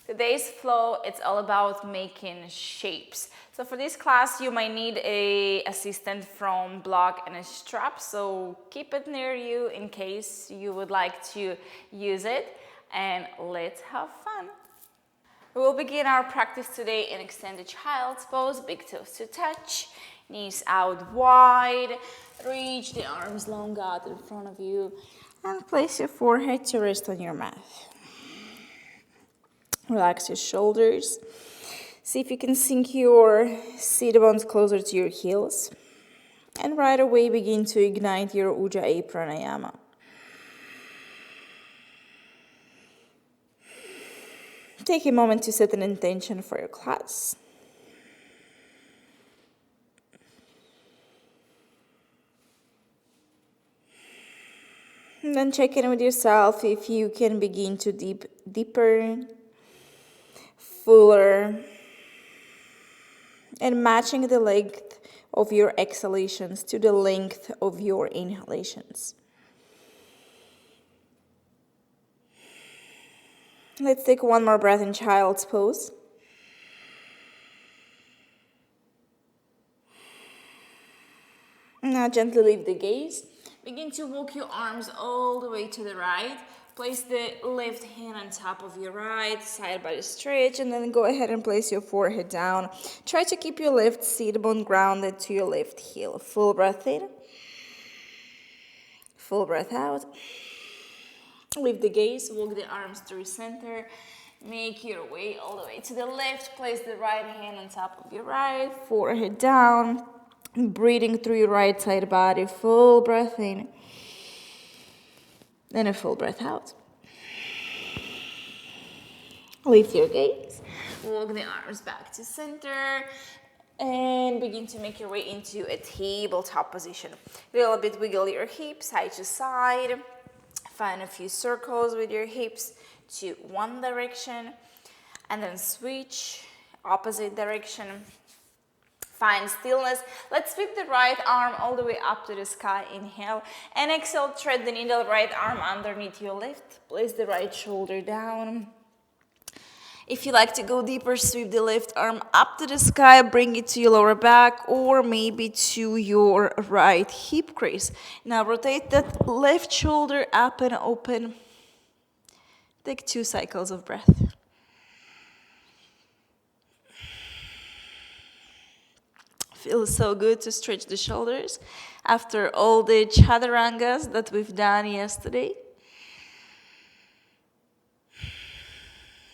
Today's flow, it's all about making shapes. So for this class, you might need a assistant from block and a strap. So keep it near you in case you would like to use it. And let's have fun. We will begin our practice today in extended child's pose, big toes to touch, knees out wide, reach the arms long out in front of you, and place your forehead to rest on your mat. Relax your shoulders. See if you can sink your seat bones closer to your heels. And right away begin to ignite your Ujjayi pranayama. Take a moment to set an intention for your class. And then check in with yourself if you can begin to deeper, fuller, and matching the length of your exhalations to the length of your inhalations. Let's take one more breath in child's pose. Now gently lift the gaze. Begin to walk your arms all the way to the right. Place the left hand on top of your right, side body stretch, and then go ahead and place your forehead down. Try to keep your left seat bone grounded to your left heel. Full breath in. Full breath out. Lift the gaze, walk the arms through center. Make your way all the way to the left. Place the right hand on top of your right, forehead down. Breathing through your right side body. Full breath in. Then a full breath out. Lift your gaze. Walk the arms back to center. And begin to make your way into a tabletop position. A little bit wiggle your hips side to side. Find a few circles with your hips to one direction. And then switch opposite direction. Find stillness. Let's sweep the right arm all the way up to the sky. Inhale and exhale. Thread the needle, right arm underneath your left. Place the right shoulder down. If you like to go deeper, sweep the left arm up to the sky. Bring it to your lower back or maybe to your right hip crease. Now rotate that left shoulder up and open. Take 2 cycles of breath. Feels so good to stretch the shoulders after all the chaturangas that we've done yesterday.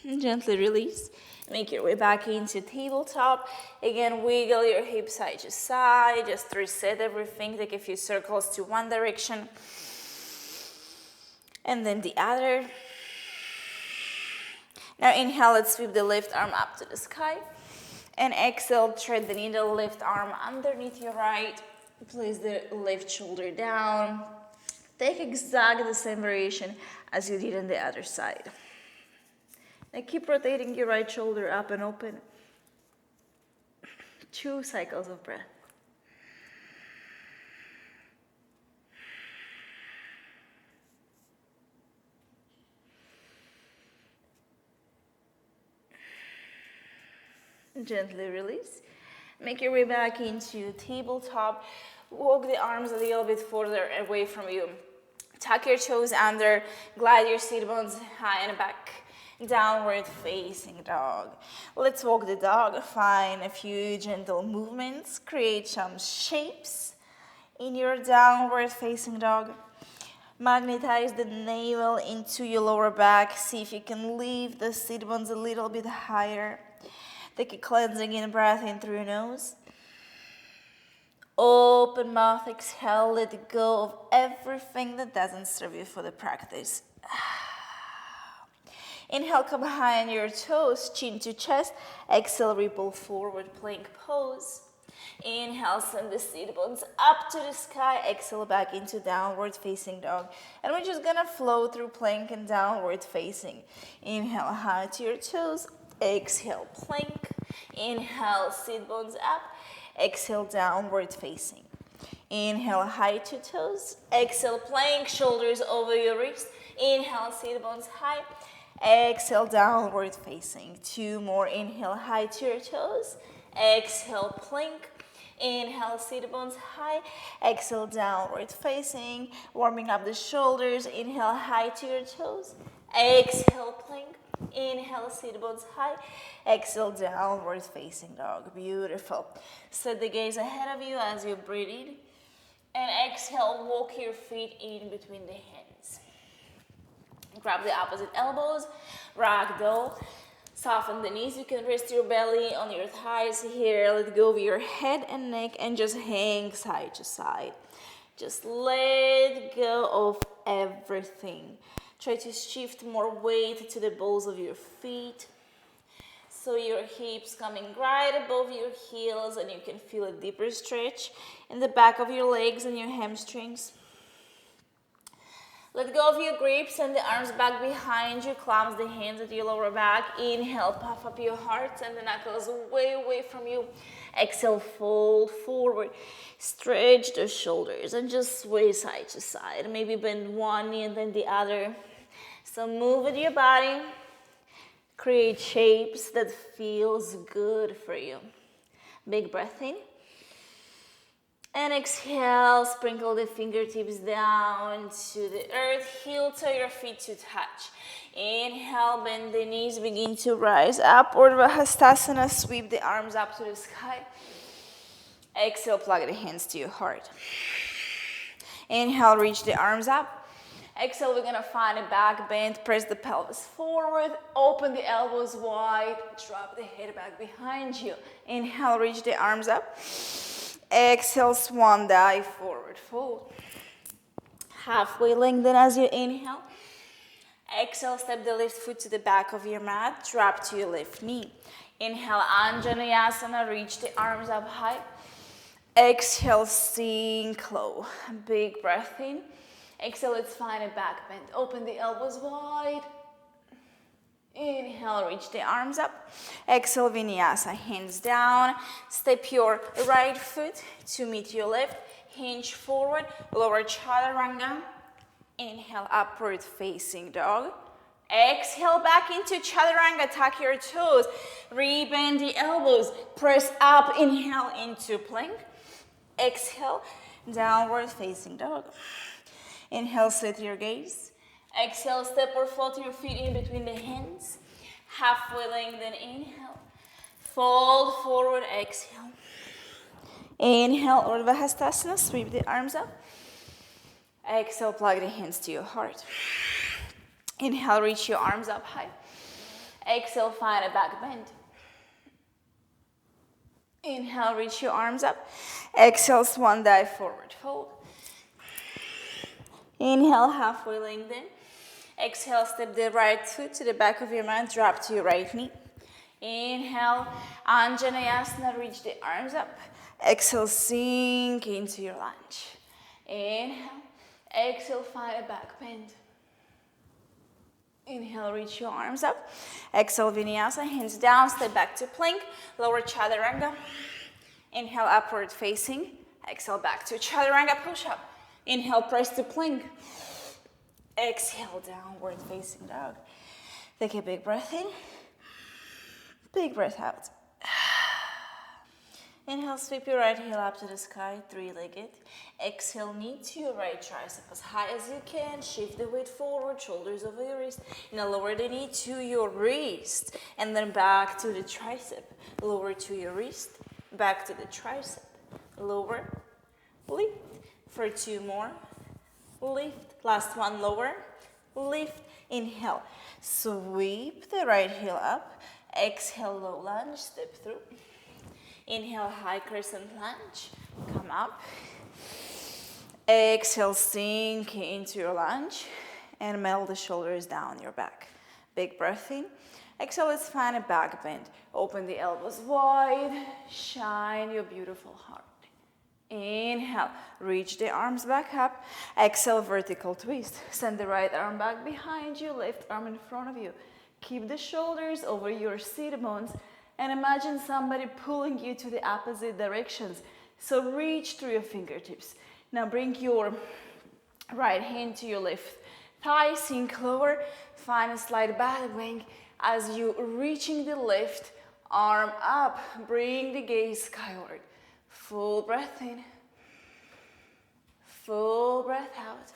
And gently release. Make your way back into tabletop. Again, wiggle your hips side to side. Just reset everything. Take a few circles to one direction. And then the other. Now inhale, let's sweep the left arm up to the sky. And exhale, thread the needle, left arm underneath your right. Place the left shoulder down. Take exactly the same variation as you did on the other side. Now keep rotating your right shoulder up and open. 2 cycles of breath. Gently release. Make your way back into tabletop. Walk the arms a little bit further away from you. Tuck your toes under. Glide your seat bones high and back. Downward facing dog. Let's walk the dog. Find a few gentle movements. Create some shapes in your downward facing dog. Magnetize the navel into your lower back. See if you can lift the seat bones a little bit higher. Take a cleansing in breath in through your nose. Open mouth, exhale, let go of everything that doesn't serve you for the practice. Inhale, come high on your toes, chin to chest. Exhale, ripple forward, plank pose. Inhale, send the seat bones up to the sky. Exhale, back into downward facing dog. And we're just gonna flow through plank and downward facing. Inhale, high to your toes. Exhale, plank. Inhale, sit bones up. Exhale, downward facing. Inhale, high to toes. Exhale, plank, shoulders over your wrist. Inhale, sit bones high. Exhale, downward facing. 2 more. Inhale, high to your toes. Exhale, plank. Inhale, sit bones high. Exhale, downward facing. Warming up the shoulders. Inhale, high to your toes. Exhale, plank. Inhale, sit bones high. Exhale, downward facing dog. Beautiful. Set the gaze ahead of you as you breathe in. And exhale, walk your feet in between the hands. Grab the opposite elbows. Ragdoll. Soften the knees. You can rest your belly on your thighs here. Let go of your head and neck and just hang side to side. Just let go of everything. Try to shift more weight to the balls of your feet. So your hips coming right above your heels and you can feel a deeper stretch in the back of your legs and your hamstrings. Let go of your grips and the arms back behind you. Clamp the hands at your lower back. Inhale, puff up your heart and the knuckles way away from you. Exhale, fold forward. Stretch the shoulders and just sway side to side. Maybe bend one knee and then the other. So move with your body. Create shapes that feels good for you. Big breath in. And exhale, sprinkle the fingertips down to the earth. Heel toe your feet to touch. Inhale, bend the knees, begin to rise up. Urdhva Hastasana, sweep the arms up to the sky. Exhale, plug the hands to your heart. Inhale, reach the arms up. Exhale, we're gonna find a back bend. Press the pelvis forward. Open the elbows wide. Drop the head back behind you. Inhale, reach the arms up. Exhale, swan dive, forward fold. Halfway lengthen as you inhale. Exhale, step the left foot to the back of your mat. Drop to your left knee. Inhale, Anjaneyasana, reach the arms up high. Exhale, sink low. Big breath in. Exhale, let's find a back bend. Open the elbows wide. Inhale, reach the arms up. Exhale, Vinyasa, hands down. Step your right foot to meet your left. Hinge forward, lower chaturanga. Inhale, upward facing dog. Exhale, back into chaturanga. Tuck your toes. Rebend the elbows. Press up. Inhale into plank. Exhale, downward facing dog. Inhale, set your gaze. Exhale, step or float your feet in between the hands. Halfway lengthen, inhale. Fold forward, exhale. Inhale, Urdhva Hastasana, sweep the arms up. Exhale, plug the hands to your heart. Inhale, reach your arms up high. Exhale, find a back bend. Inhale, reach your arms up. Exhale, swan dive, forward fold. Inhale, halfway lengthen. Exhale, step the right foot to the back of your mat, drop to your right knee. Inhale, Anjaneyasana, reach the arms up. Exhale, sink into your lunge. Inhale, exhale, find a back bend. Inhale, reach your arms up. Exhale, Vinyasa, hands down, step back to plank, lower chaturanga. Inhale, upward facing. Exhale, back to chaturanga, push up. Inhale, press to plank. Exhale, downward facing dog. Take a big breath in. Big breath out. Inhale, sweep your right heel up to the sky, three-legged. Exhale, knee to your right tricep as high as you can. Shift the weight forward, shoulders over your wrist. Now lower the knee to your wrist. And then back to the tricep. Lower to your wrist. Back to the tricep. Lower. Lift. For two more. Lift. Last one, lower. Lift. Inhale. Sweep the right heel up. Exhale, low lunge. Step through. Inhale, high crescent lunge. Come up. Exhale, sink into your lunge. And melt the shoulders down your back. Big breath in. Exhale, let's find a back bend. Open the elbows wide. Shine your beautiful heart. Inhale, reach the arms back up. Exhale, vertical twist. Send the right arm back behind you, left arm in front of you. Keep the shoulders over your sit bones and imagine somebody pulling you to the opposite directions. So reach through your fingertips. Now bring your right hand to your left Thigh sink lower. Find a slight back bend as you reaching the left arm up. Bring the gaze skyward. Full breath in. Full breath out.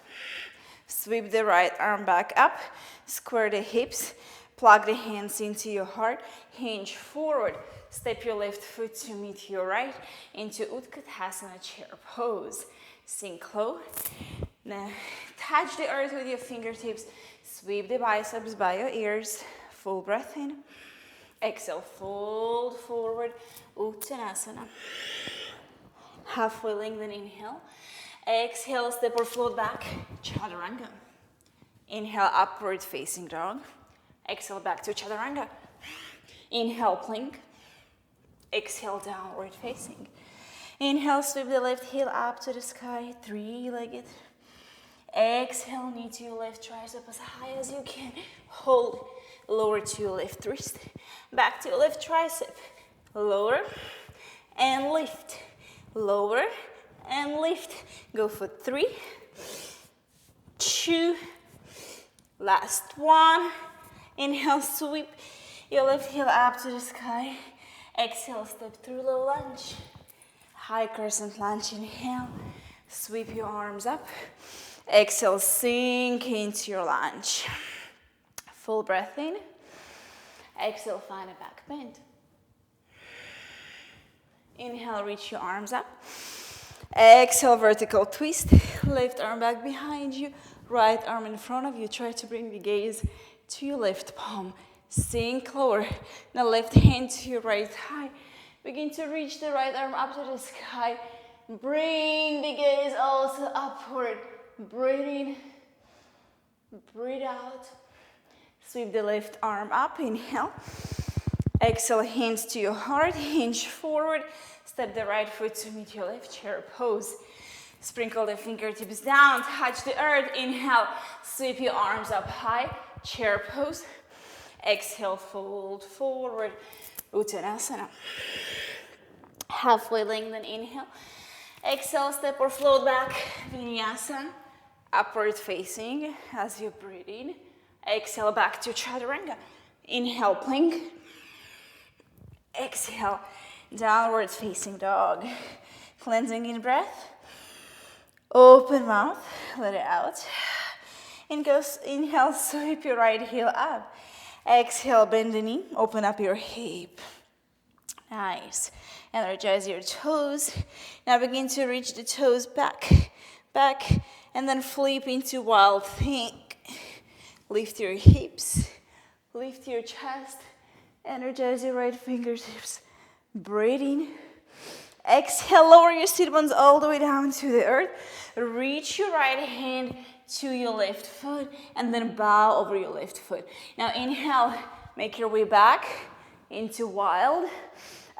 Sweep the right arm back up. Square the hips. Plug the hands into your heart. Hinge forward. Step your left foot to meet your right into Utkatasana chair pose. Sink low. Now touch the earth with your fingertips. Sweep the biceps by your ears. Full breath in. Exhale, fold forward. Uttanasana. Halfway lengthen, inhale. Exhale, step or float back. Chaturanga. Inhale, upward facing dog. Exhale, back to chaturanga. Inhale, plank. Exhale, downward facing. Inhale, sweep the left heel up to the sky, three-legged. Exhale, knee to your left tricep as high as you can. Hold, lower to your left wrist. Back to your left tricep. Lower and lift. Lower and lift. Go for 3, 2, last one. Inhale, sweep your left heel up to the sky. Exhale, step through low lunge. High crescent lunge, inhale. Sweep your arms up. Exhale, sink into your lunge. Full breath in. Exhale, find a back bend. Inhale, reach your arms up. Exhale, vertical twist. Left arm back behind you. Right arm in front of you. Try to bring the gaze to your left palm. Sink lower. Now left hand to your right thigh. Begin to reach the right arm up to the sky. Bring the gaze also upward. Breathe in. Breathe out. Sweep the left arm up. Inhale. Exhale, hands to your heart. Hinge forward. Step the right foot to meet your left, chair pose. Sprinkle the fingertips down. Touch the earth. Inhale. Sweep your arms up high. Chair pose. Exhale, fold forward, Uttanasana. Halfway lengthen, inhale. Exhale, step or float back, Vinyasa. Upward facing as you breathe in. Exhale, back to Chaturanga. Inhale, plank. Exhale, downward facing dog. Cleansing in breath. Open mouth, let it out. Inhale, sweep your right heel up. Exhale, bend the knee, open up your hip. Nice. Energize your toes. Now begin to reach the toes back, and then flip into wild thing. Lift your hips, lift your chest, energize your right fingertips. Breathe in. Exhale, lower your sit bones all the way down to the earth. Reach your right hand to your left foot and then bow over your left foot. Now inhale, make your way back into wild.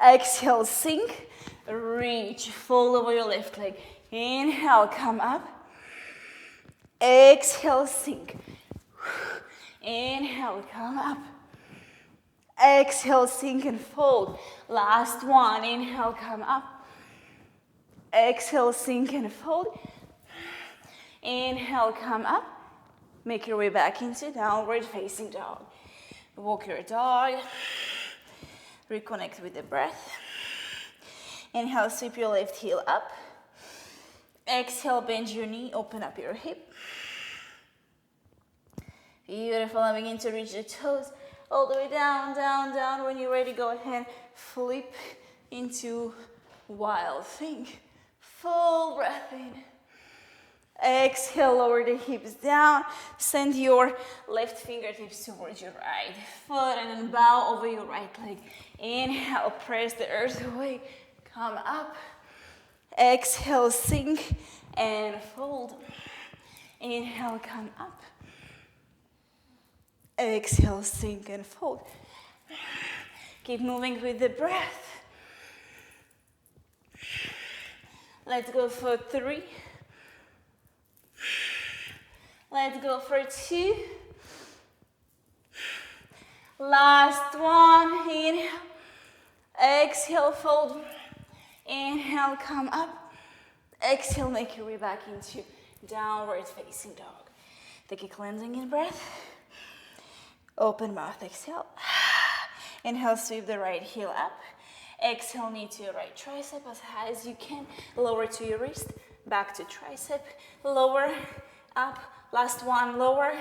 Exhale, sink, reach, fold over your left leg. Inhale, come up. Exhale, sink. Inhale, come up. Exhale, sink and fold. Last one, inhale, come up. Exhale, sink and fold. Inhale, come up. Make your way back into downward facing dog. Walk your dog. Reconnect with the breath. Inhale, sweep your left heel up. Exhale, bend your knee, open up your hip. Beautiful, and begin to reach the toes all the way down, down, down. When you're ready, go ahead, flip into wild thing. Full breath in. Exhale, lower the hips down. Send your left fingertips towards your right foot and then bow over your right leg. Inhale, press the earth away. Come up. Exhale, sink and fold. Inhale, come up. Exhale, sink and fold. Keep moving with the breath. Let's go for 3. Let's go for 2. Last one. Inhale. Exhale, fold. Inhale, come up. Exhale, make your way back into downward facing dog. Take a cleansing in breath. Open mouth, exhale. Inhale, sweep the right heel up. Exhale, knee to your right tricep as high as you can. Lower to your wrist, back to tricep. Lower, up. Last one, lower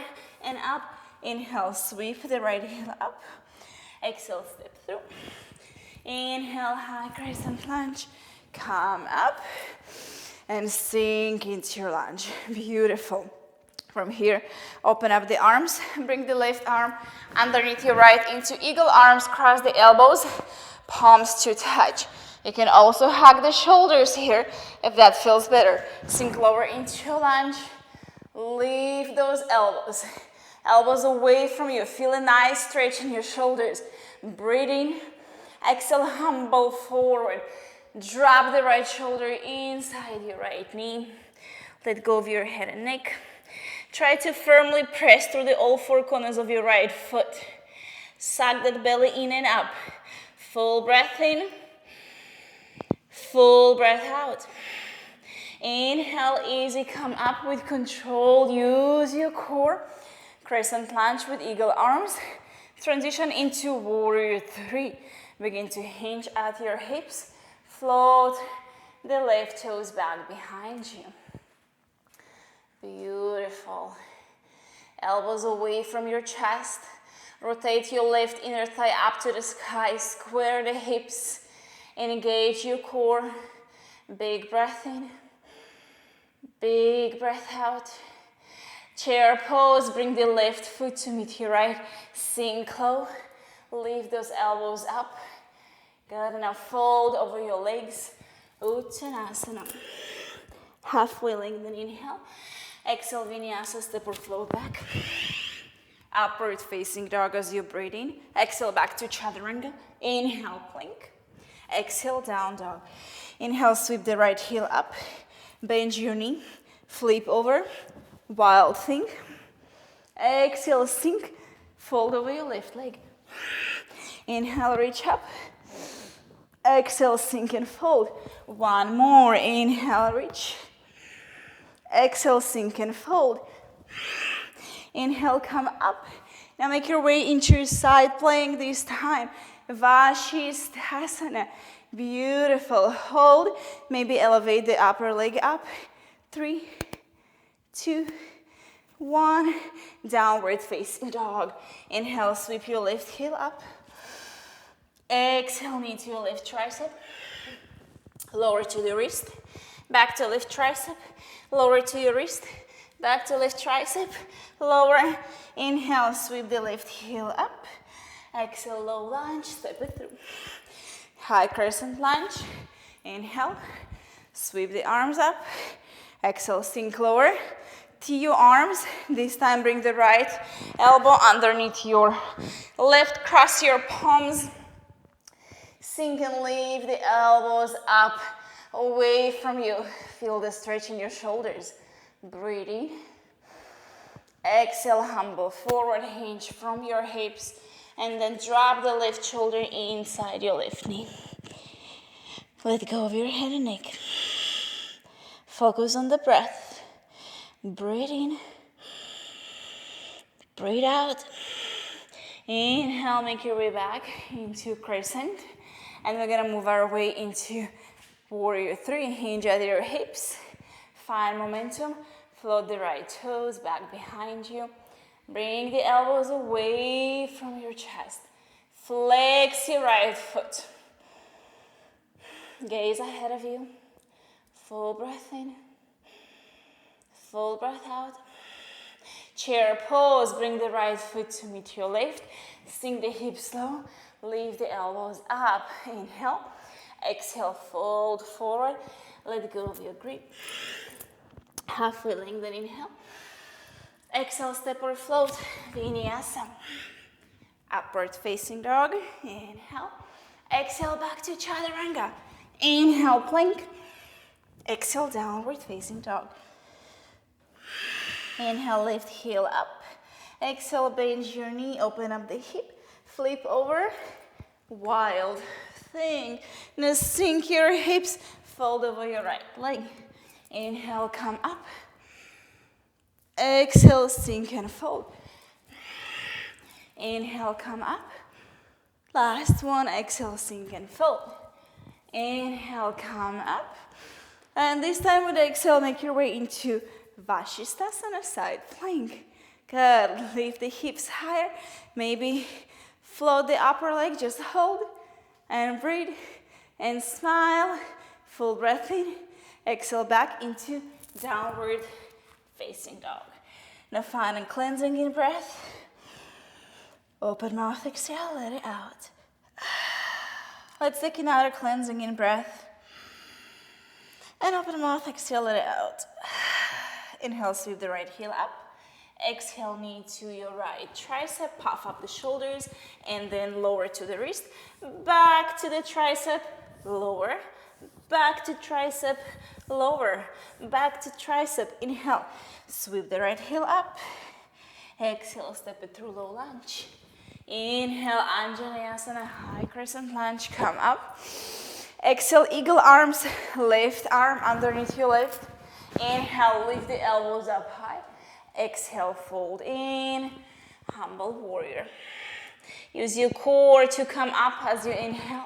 and up. Inhale, sweep the right heel up. Exhale, step through. Inhale, high crescent lunge. Come up and sink into your lunge. Beautiful. From here, open up the arms. Bring the left arm underneath your right into eagle arms. Cross the elbows, palms to touch. You can also hug the shoulders here if that feels better. Sink lower into your lunge. Leave those elbows. Elbows away from you. Feel a nice stretch in your shoulders. Breathing. Exhale, humble forward. Drop the right shoulder inside your right knee. Let go of your head and neck. Try to firmly press through the all four corners of your right foot. Suck that belly in and up. Full breath in. Full breath out. Inhale, easy, come up with control. Use your core. Crescent lunge with eagle arms. Transition into warrior three. Begin to hinge at your hips. Float the left toes back behind you. Beautiful. Elbows away from your chest. Rotate your left inner thigh up to the sky. Square the hips. Engage your core. Big breath in. Big breath out. Chair pose. Bring the left foot to meet your right. Sink low. Lift those elbows up. Good. Now fold over your legs. Uttanasana. Halfway lengthen. Inhale. Exhale, vinyasa, step or float back. Upward facing dog as you breathe in. Exhale, back to chaturanga. Inhale, plank. Exhale, down dog. Inhale, sweep the right heel up. Bend your knee. Flip over. Wild thing. Exhale, sink. Fold over your left leg. Inhale, reach up. Exhale, sink and fold. One more. Inhale, reach. Exhale, sink and fold. Inhale, come up. Now make your way into your side plank this time. Vashisthasana. Beautiful. Hold. Maybe elevate the upper leg up. 3, 2, 1. Downward facing dog. Inhale, sweep your left heel up. Exhale, knee to your left tricep. Lower to the wrist. Back to left tricep. Lower to your wrist. Back to left tricep. Lower. Inhale, sweep the left heel up. Exhale, low lunge. Step it through. High crescent lunge. Inhale. Sweep the arms up. Exhale, sink lower. To your arms. This time bring the right elbow underneath your left. Cross your palms. Sink and leave the elbows up. Away from you. Feel the stretch in your shoulders. Breathing. Exhale, humble forward, hinge from your hips, and then drop the left shoulder inside your left knee. Let go of your head and neck. Focus on the breath. Breathe in. Breathe out. Inhale, make your way back into crescent, and we're gonna move our way into warrior three. Hinge at your hips. Find momentum. Float the right toes back behind you. Bring the elbows away from your chest. Flex your right foot. Gaze ahead of you. Full breath in. Full breath out. Chair pose. Bring the right foot to meet your left. Sink the hips low. Lift the elbows up. Inhale. Exhale, fold forward. Let go of your grip. Halfway lengthen, inhale. Exhale, step or float. Vinyasa. Upward facing dog. Inhale. Exhale, back to chaturanga. Inhale, plank. Exhale, downward facing dog. Inhale, lift heel up. Exhale, bend your knee, open up the hip. Flip over. Wild thing. Now sink your hips, fold over your right leg. Inhale, come up. Exhale, sink and fold. Inhale, come up. Last one, exhale, sink and fold. Inhale, come up. And this time with the exhale, make your way into Vashisthasana, side plank. Good, lift the hips higher. Maybe float the upper leg, just hold and breathe and smile. Full breath in. Exhale back into downward facing dog. Now find a cleansing in breath. Open mouth, exhale, let it out. Let's take another cleansing in breath. And open mouth, exhale, let it out. Inhale, sweep the right heel up. Exhale, knee to your right tricep, puff up the shoulders, and then lower to the wrist. Back to the tricep, lower. Back to tricep, lower. Back to tricep, inhale. Sweep the right heel up. Exhale, step it through low lunge. Inhale, Anjaneyasana, high crescent lunge, come up. Exhale, eagle arms, left arm underneath your left. Inhale, lift the elbows up high. Exhale, fold in, humble warrior. Use your core to come up as you inhale.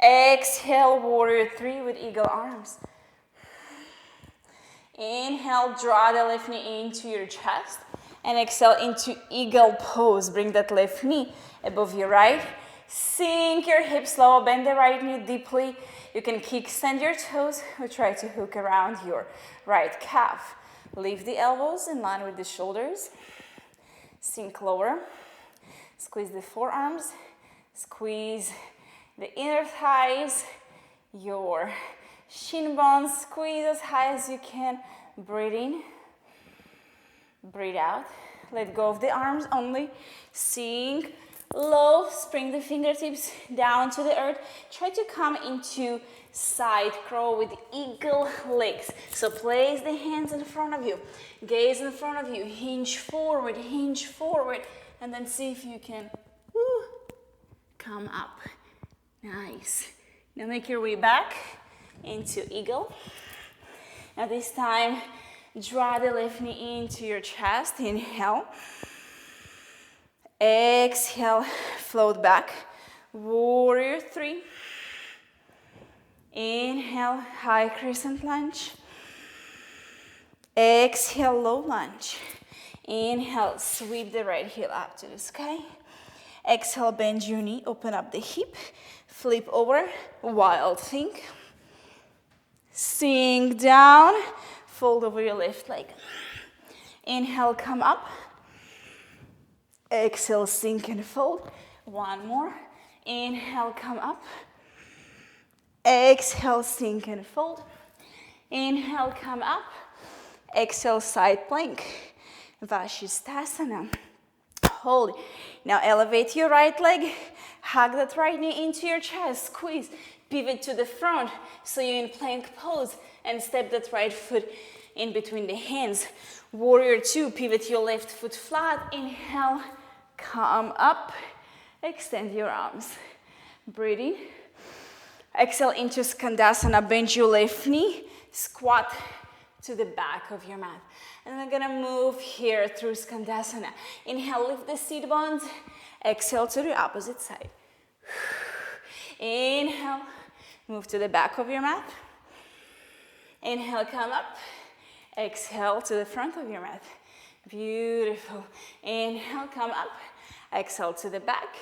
Exhale, warrior three with eagle arms. Inhale, draw the left knee into your chest. And exhale into eagle pose. Bring that left knee above your right. Sink your hips low, bend the right knee deeply. You can kickstand your toes or try to hook around your right calf. Leave the elbows in line with the shoulders. Sink lower. Squeeze the forearms. Squeeze the inner thighs. Your shin bones. Squeeze as high as you can. Breathe in. Breathe out. Let go of the arms only. Sink low. Bring the fingertips down to the earth. Try to come into side crow with eagle legs. So place the hands in front of you. Gaze in front of you. Hinge forward, and then see if you can come up. Nice. Now make your way back into eagle. Now this time, draw the left knee into your chest. Inhale. Exhale, float back. Warrior three. Inhale, high crescent lunge. Exhale, low lunge. Inhale, sweep the right heel up to the sky. Exhale, bend your knee, open up the hip. Flip over, wild think. Sink down, fold over your left leg. Inhale, come up. Exhale, sink and fold. One more. Inhale, come up. Exhale, sink and fold. Inhale, come up. Exhale, side plank. Vashisthasana. Hold. Now elevate your right leg. Hug that right knee into your chest. Squeeze. Pivot to the front so you're in plank pose. And step that right foot in between the hands. Warrior two. Pivot your left foot flat. Inhale. Come up. Extend your arms. Breathe in. Exhale into Skandasana. Bend your left knee. Squat to the back of your mat. And we're gonna move here through Skandasana. Inhale, lift the seat bones. Exhale to the opposite side. Inhale, move to the back of your mat. Inhale, come up. Exhale to the front of your mat. Beautiful. Inhale, come up. Exhale to the back.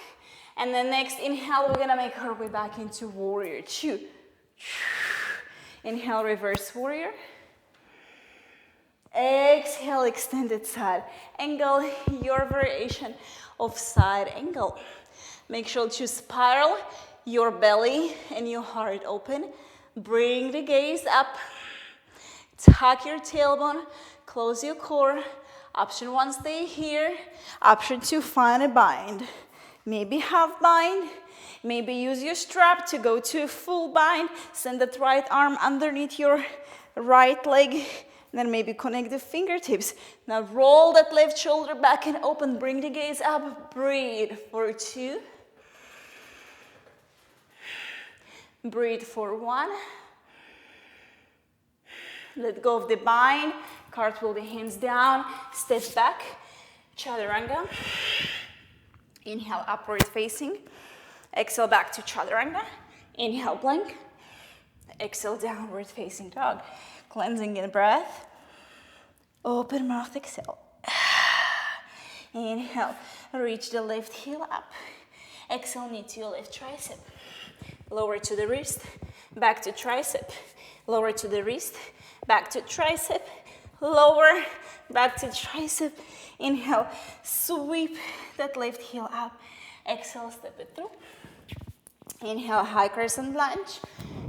And then next inhale, we're gonna make our way back into warrior two. Inhale, reverse warrior. Exhale, extended side angle, your variation of side angle. Make sure to spiral your belly and your heart open. Bring the gaze up. Tuck your tailbone, close your core. Option one, stay here. Option two, find a bind. Maybe half bind. Maybe use your strap to go to a full bind. Send that right arm underneath your right leg. Then maybe connect the fingertips. Now roll that left shoulder back and open. Bring the gaze up. Breathe for two. Breathe for one. Let go of the bind. Cartwheel the hands down, step back, chaturanga. Inhale, upward facing. Exhale, back to chaturanga. Inhale, plank. Exhale, downward facing dog. Cleansing in breath. Open mouth, exhale. Inhale, reach the left heel up. Exhale, knee to your left tricep. Lower to the wrist, back to tricep. Lower to the wrist, back to tricep. Lower, back to tricep. Inhale, sweep that left heel up. Exhale, step it through. Inhale, high crescent lunge.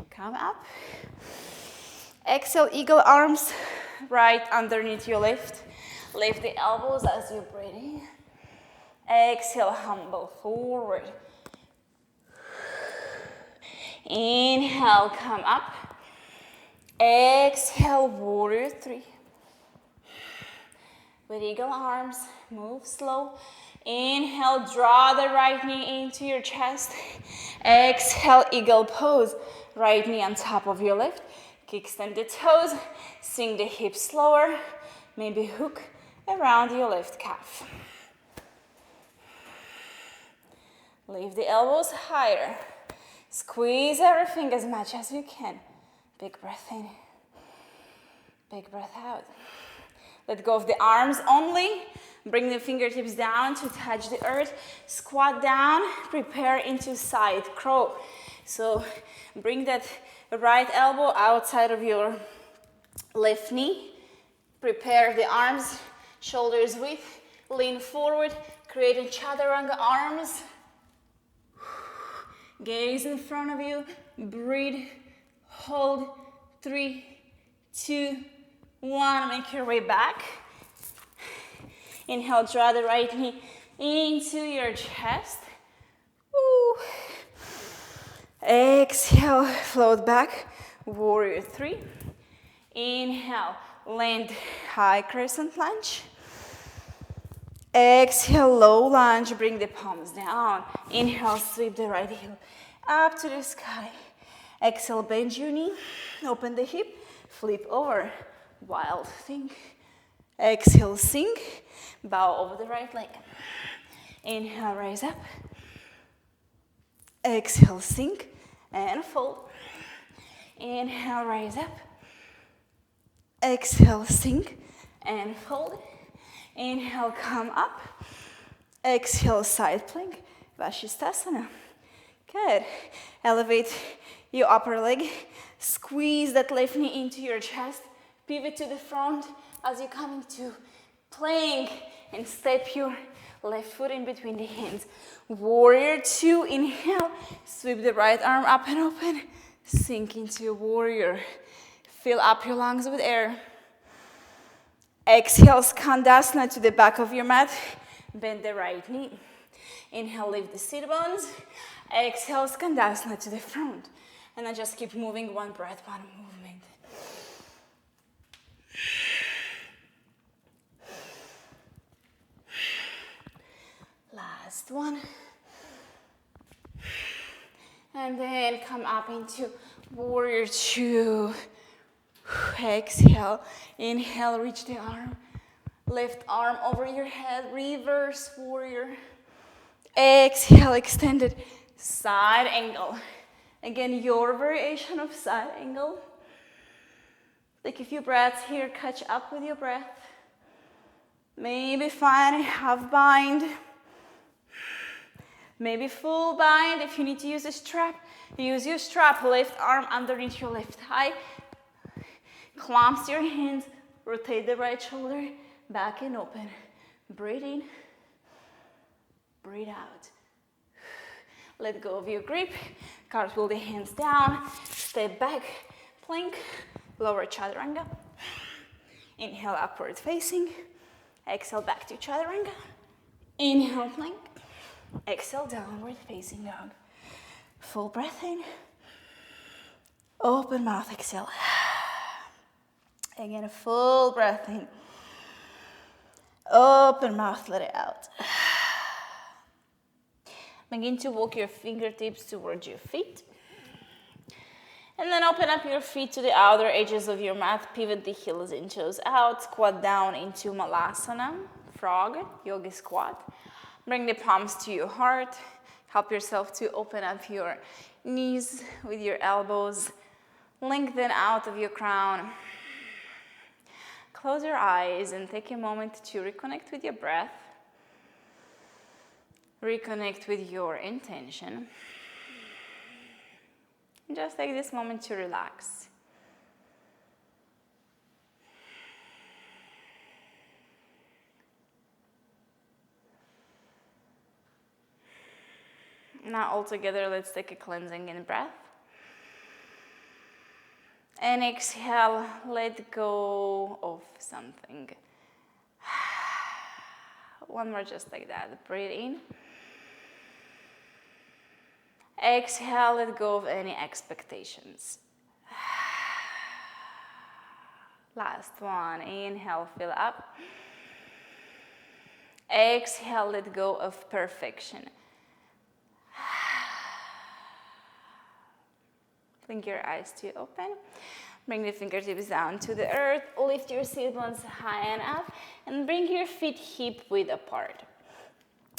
Come up. Exhale, eagle arms right underneath your left. Lift the elbows as you're breathing. Exhale, humble forward. Inhale, come up. Exhale, warrior three. With eagle arms, move slow. Inhale, draw the right knee into your chest. Exhale, eagle pose. Right knee on top of your left. Kickstand the toes. Swing the hips slower. Maybe hook around your left calf. Leave the elbows higher. Squeeze everything as much as you can. Big breath in. Big breath out. Let go of the arms only. Bring the fingertips down to touch the earth. Squat down. Prepare into side crow. So bring that right elbow outside of your left knee. Prepare the arms, shoulders width. Lean forward. Create a chaturanga arms. Gaze in front of you. Breathe. Hold. 3, 2, 1. Make your way back. Inhale, draw the right knee into your chest. Woo. Exhale, float back. Warrior three. Inhale, land high crescent lunge. Exhale, low lunge. Bring the palms down. Inhale, sweep the right heel up to the sky. Exhale, bend your knee. Open the hip. Flip over. Wild thing. Exhale, sink. Bow over the right leg. Inhale, rise up. Exhale, sink and fold. Inhale, rise up. Exhale, sink and fold. Inhale, come up. Exhale, side plank. Vashisthasana. Good. Elevate your upper leg. Squeeze that left knee into your chest. Pivot to the front as you come into plank and step your left foot in between the hands. Warrior two. Inhale. Sweep the right arm up and open. Sink into your warrior. Fill up your lungs with air. Exhale, Skandasana to the back of your mat. Bend the right knee. Inhale, lift the sit bones. Exhale, Skandasana to the front. And I just keep moving, one breath, one movement. Last one. And then come up into warrior two. Exhale. Inhale, reach the arm. Left arm over your head. Reverse warrior. Exhale, extended side angle. Again, your variation of side angle. Take a few breaths here. Catch up with your breath. Maybe find a half bind. Maybe full bind. If you need to use a strap, use your strap. Left arm underneath your left thigh. Clamps your hands. Rotate the right shoulder. Back and open. Breathe in. Breathe out. Let go of your grip. Cartwheel the hands down. Step back. Plank. Lower chaturanga. Inhale, upward facing. Exhale, back to chaturanga. Inhale, plank. Exhale, downward facing dog. Full breath in. Open mouth, exhale. Again, a full breath in. Open mouth, let it out. Begin to walk your fingertips towards your feet. And then open up your feet to the outer edges of your mat. Pivot the heels and toes out. Squat down into Malasana, frog, yogi squat. Bring the palms to your heart. Help yourself to open up your knees with your elbows. Lengthen out of your crown. Close your eyes and take a moment to reconnect with your breath. Reconnect with your intention. Just take this moment to relax. Now all together, let's take a cleansing in breath. And exhale, let go of something. One more just like that. Breathe in. Exhale, let go of any expectations. Last one. Inhale, fill up. Exhale, let go of perfection. Blink your eyes to open. Bring the fingertips down to the earth. Lift your sit bones high and up. And bring your feet hip width apart.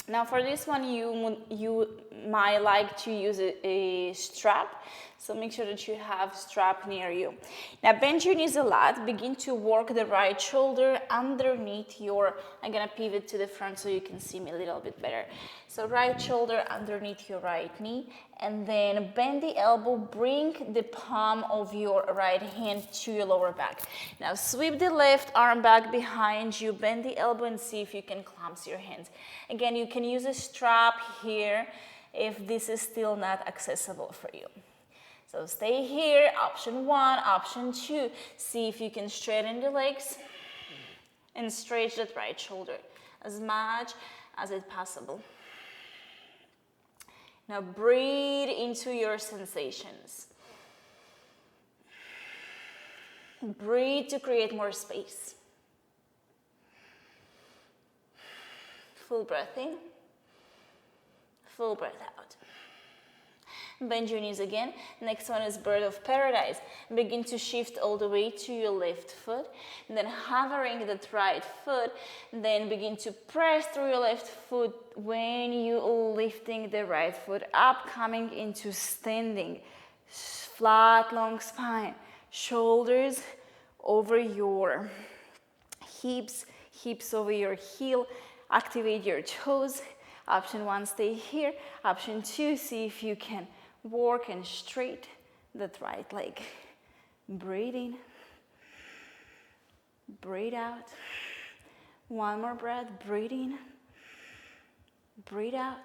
Now for this one, you might like to use a strap. So make sure that you have strap near you. Now bend your knees a lot. Begin to work the right shoulder underneath your, I'm gonna pivot to the front so you can see me a little bit better. So right shoulder underneath your right knee, and then bend the elbow, bring the palm of your right hand to your lower back. Now sweep the left arm back behind you, bend the elbow and see if you can clasp your hands. Again, you can use a strap here if this is still not accessible for you. So stay here, option one, option two. See if you can straighten the legs and stretch that right shoulder as much as it's possible. Now breathe into your sensations. Breathe to create more space. Full breath in, full breath out. Bend your knees again. Next one is bird of paradise. Begin to shift all the way to your left foot. And then hovering that right foot. Then begin to press through your left foot when you are lifting the right foot up, coming into standing. Flat, long spine. Shoulders over your hips. Hips over your heel. Activate your toes. Option one, stay here. Option two, see if you can work and straight that right leg. Breathe in. Breathe out. One more breath. Breathe in. Breathe out.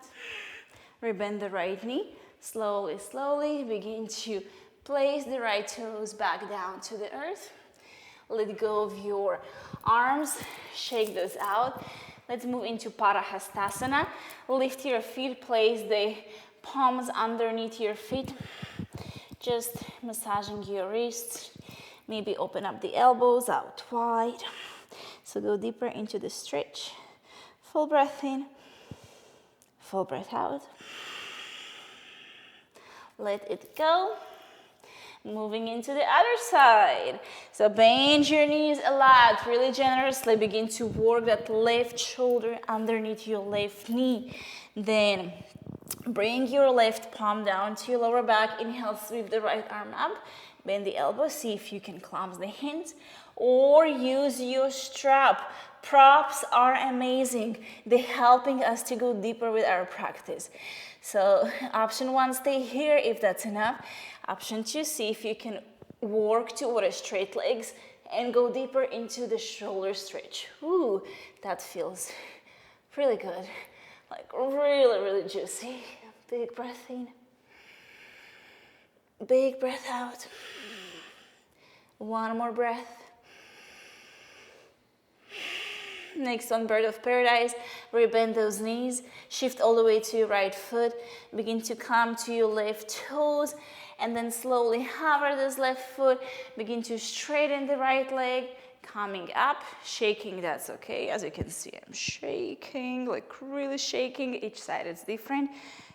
Rebend the right knee. Slowly, slowly begin to place the right toes back down to the earth. Let go of your arms. Shake those out. Let's move into Parahastasana. Lift your feet, place the palms underneath your feet. Just massaging your wrists. Maybe open up the elbows out wide. So go deeper into the stretch. Full breath in, full breath out. Let it go. Moving into the other side. So bend your knees a lot, really generously. Begin to work that left shoulder underneath your left knee. Then bring your left palm down to your lower back. Inhale, sweep the right arm up. Bend the elbow, see if you can clasp the hands. Or use your strap. Props are amazing. They're helping us to go deeper with our practice. So option one, stay here if that's enough. Option two, see if you can work toward straight legs and go deeper into the shoulder stretch. Ooh, that feels really good. Like really, really juicy. Big breath in. Big breath out. One more breath. Next one, bird of paradise. Rebend those knees. Shift all the way to your right foot. Begin to come to your left toes. And then slowly hover this left foot. Begin to straighten the right leg. Coming up, shaking, that's okay. As you can see, I'm shaking, like really shaking. Each side is different.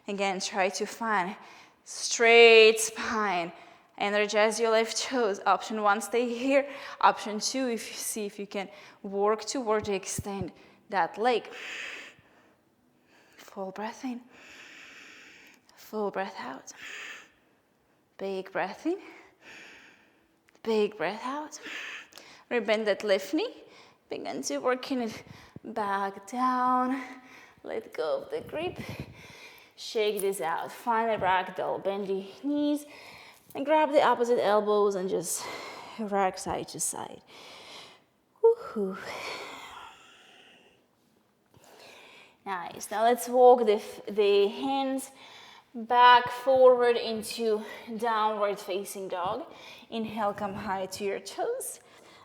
Again, try to find straight spine. Energize your left toes. Option 1, stay here. Option 2, if you see if you can work toward extend that leg. Full breath in. Full breath out. Big breath in. Big breath out. Rebend that left knee. Begin to working it back down. Let go of the grip. Shake this out. Find a ragdoll. Bend the knees. And grab the opposite elbows and just rock side to side. Woohoo. Nice. Now let's walk the hands back forward into downward facing dog. Inhale, come high to your toes.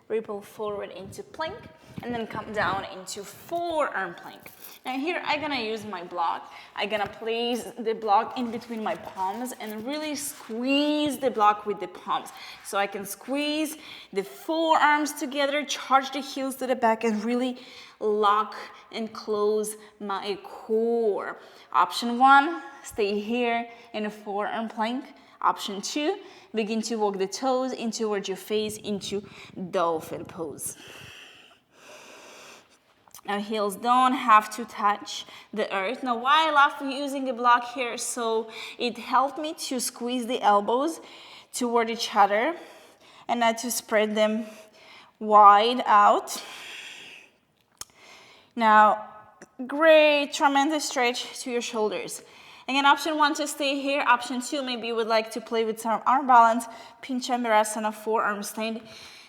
Ripple forward into plank. And then come down into forearm plank. Now here I'm gonna use my block. I'm gonna place the block in between my palms and really squeeze the block with the palms. So I can squeeze the forearms together, charge the heels to the back, and really lock and close my core. Option 1, stay here in a forearm plank. Option 2, begin to walk the toes in towards your face into dolphin pose. Now heels don't have to touch the earth. Now why I love using a block here, so it helped me to squeeze the elbows toward each other and not to spread them wide out. Now, great, tremendous stretch to your shoulders. Again, option 1 to stay here. Option 2, maybe you would like to play with some arm balance, Pinchambarasana, forearm stand.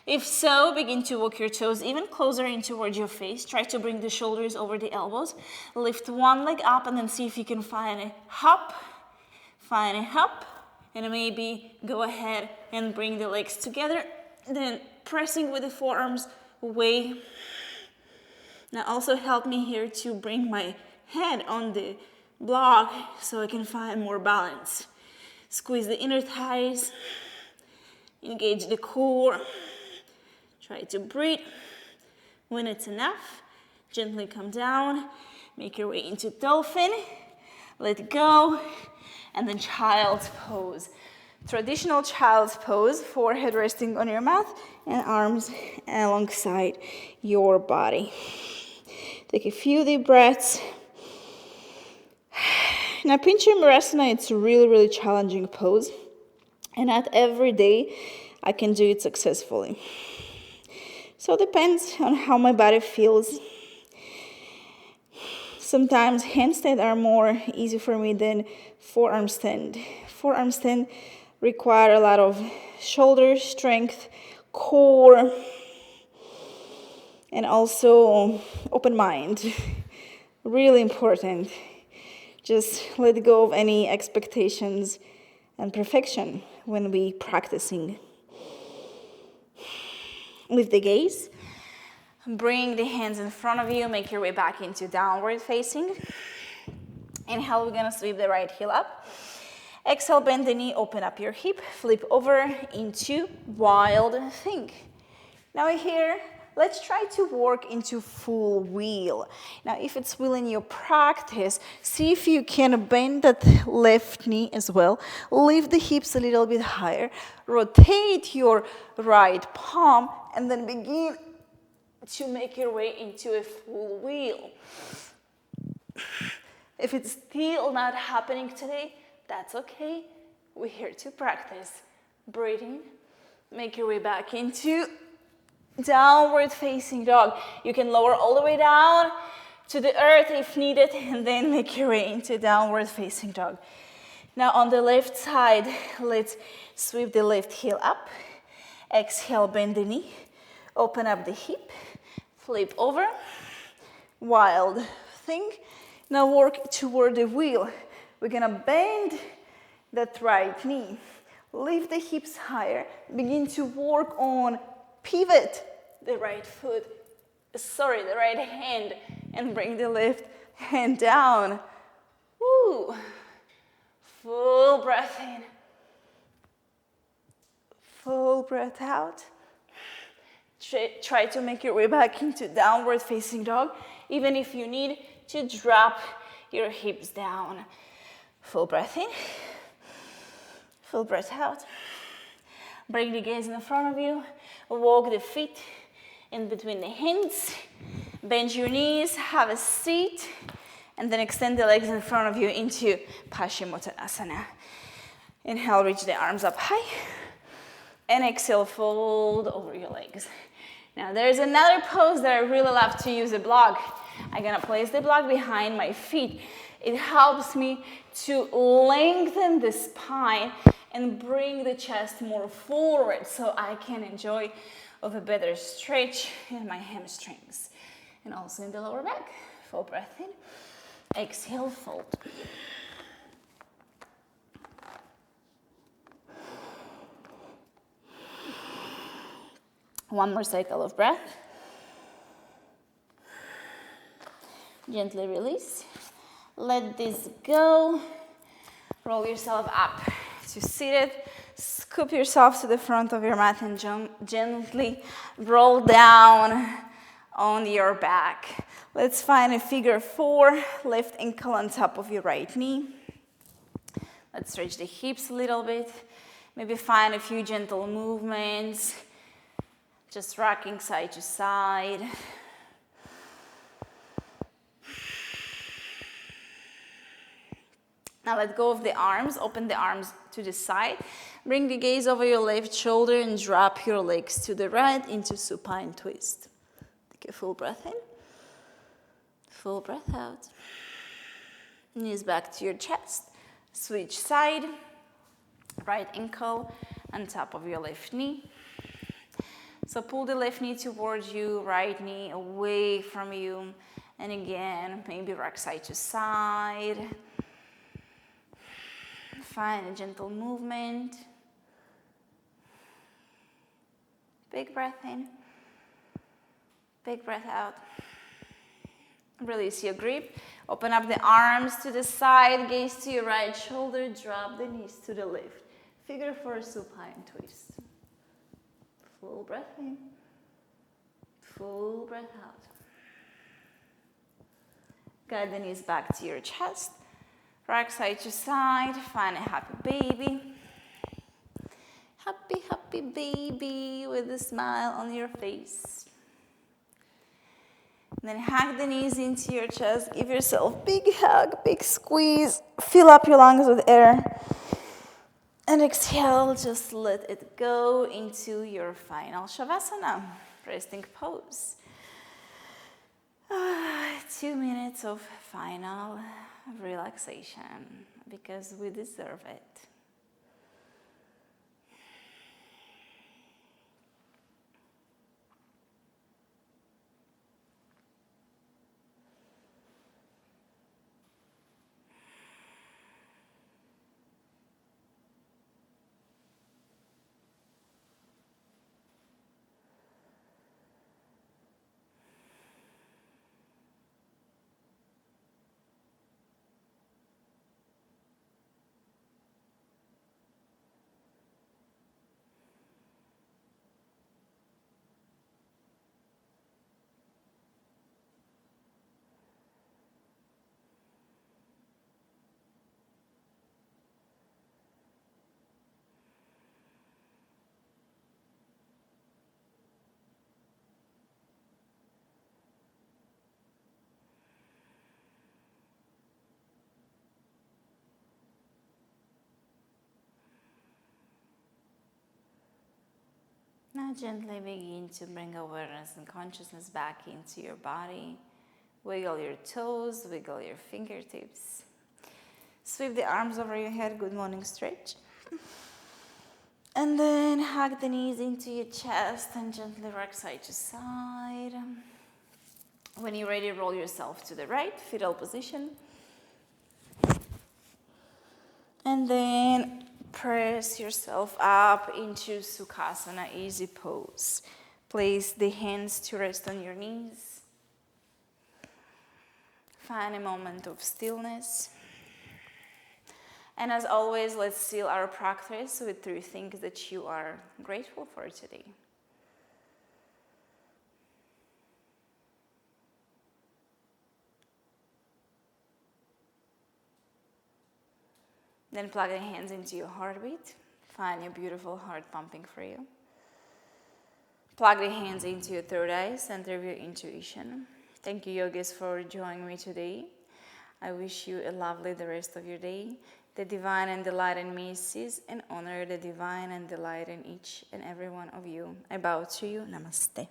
If so, begin to walk your toes even closer in towards your face. Try to bring the shoulders over the elbows. Lift one leg up and then see if you can find a hop. Find a hop. And maybe go ahead and bring the legs together. Then pressing with the forearms away. Now also help me here to bring my head on the block so I can find more balance. Squeeze the inner thighs. Engage the core. Try to breathe. When it's enough, gently come down. Make your way into dolphin. Let go. And then child's pose. Traditional child's pose, forehead resting on your mat and arms alongside your body. Take a few deep breaths. Now, Pinchambarasana, it's a really, really challenging pose. And not every day I can do it successfully. So it depends on how my body feels. Sometimes handstand are more easy for me than forearm stand. Forearm stand require a lot of shoulder strength, core, and also open mind. Really important. Just let go of any expectations and perfection when we practicing. Lift the gaze. Bring the hands in front of you. Make your way back into downward facing. Inhale, we're gonna sweep the right heel up. Exhale, bend the knee, open up your hip. Flip over into wild thing. Now here, let's try to work into full wheel. Now, if it's wheel in your practice, see if you can bend that left knee as well. Lift the hips a little bit higher. Rotate your right palm and then begin to make your way into a full wheel. If it's still not happening today, that's okay. We're here to practice. Breathing. Make your way back into downward facing dog. You can lower all the way down to the earth if needed, and then make your way into downward facing dog. Now on the left side, let's sweep the left heel up. Exhale, bend the knee. Open up the hip. Flip over. Wild thing. Now work toward the wheel. We're gonna bend that right knee. Lift the hips higher. Begin to work on pivot the right the right hand, and bring the left hand down. Woo. Full breath in. Full breath out. Try to make your way back into downward facing dog, even if you need to drop your hips down. Full breath in. Full breath out. Bring the gaze in front of you. Walk the feet in between the hands. Bend your knees, have a seat, and then extend the legs in front of you into Paschimottanasana. Inhale, reach the arms up high. And exhale, fold over your legs. Now there's another pose that I really love to use, a block. I'm gonna place the block behind my feet. It helps me to lengthen the spine and bring the chest more forward so I can enjoy of a better stretch in my hamstrings. And also in the lower back. Full breath in. Exhale, fold. One more cycle of breath. Gently release. Let this go. Roll yourself up to seated. Scoop yourself to the front of your mat and gently roll down on your back. Let's find a figure 4. Left ankle on top of your right knee. Let's stretch the hips a little bit. Maybe find a few gentle movements. Just rocking side to side. Now let go of the arms, open the arms to the side. Bring the gaze over your left shoulder and drop your legs to the right into supine twist. Take a full breath in. Full breath out. Knees back to your chest. Switch side. Right ankle on top of your left knee. So pull the left knee towards you, right knee away from you. And again, maybe rock side to side. Find a gentle movement. Big breath in. Big breath out. Release your grip. Open up the arms to the side. Gaze to your right shoulder. Drop the knees to the left. Figure 4 supine twist. Full breath in. Full breath out. Guide the knees back to your chest. Rock side to side. Find a happy baby. Happy, happy baby with a smile on your face. And then hug the knees into your chest. Give yourself big hug, big squeeze. Fill up your lungs with air. And exhale, just let it go into your final Savasana, resting pose. 2 minutes of final relaxation, because we deserve it. Now gently begin to bring awareness and consciousness back into your body. Wiggle your toes, wiggle your fingertips. Sweep the arms over your head, good morning stretch. And then hug the knees into your chest and gently rock side to side. When you're ready, roll yourself to the right, fetal position. And then press yourself up into Sukhasana, easy pose. Place the hands to rest on your knees. Find a moment of stillness. And as always, let's seal our practice with 3 things that you are grateful for today. Then plug the hands into your heartbeat. Find your beautiful heart pumping for you. Plug the hands into your third eye, center of your intuition. Thank you, yogis, for joining me today. I wish you a lovely the rest of your day. The divine and the light in me sees and honor the divine and the light in each and every one of you. I bow to you. Namaste.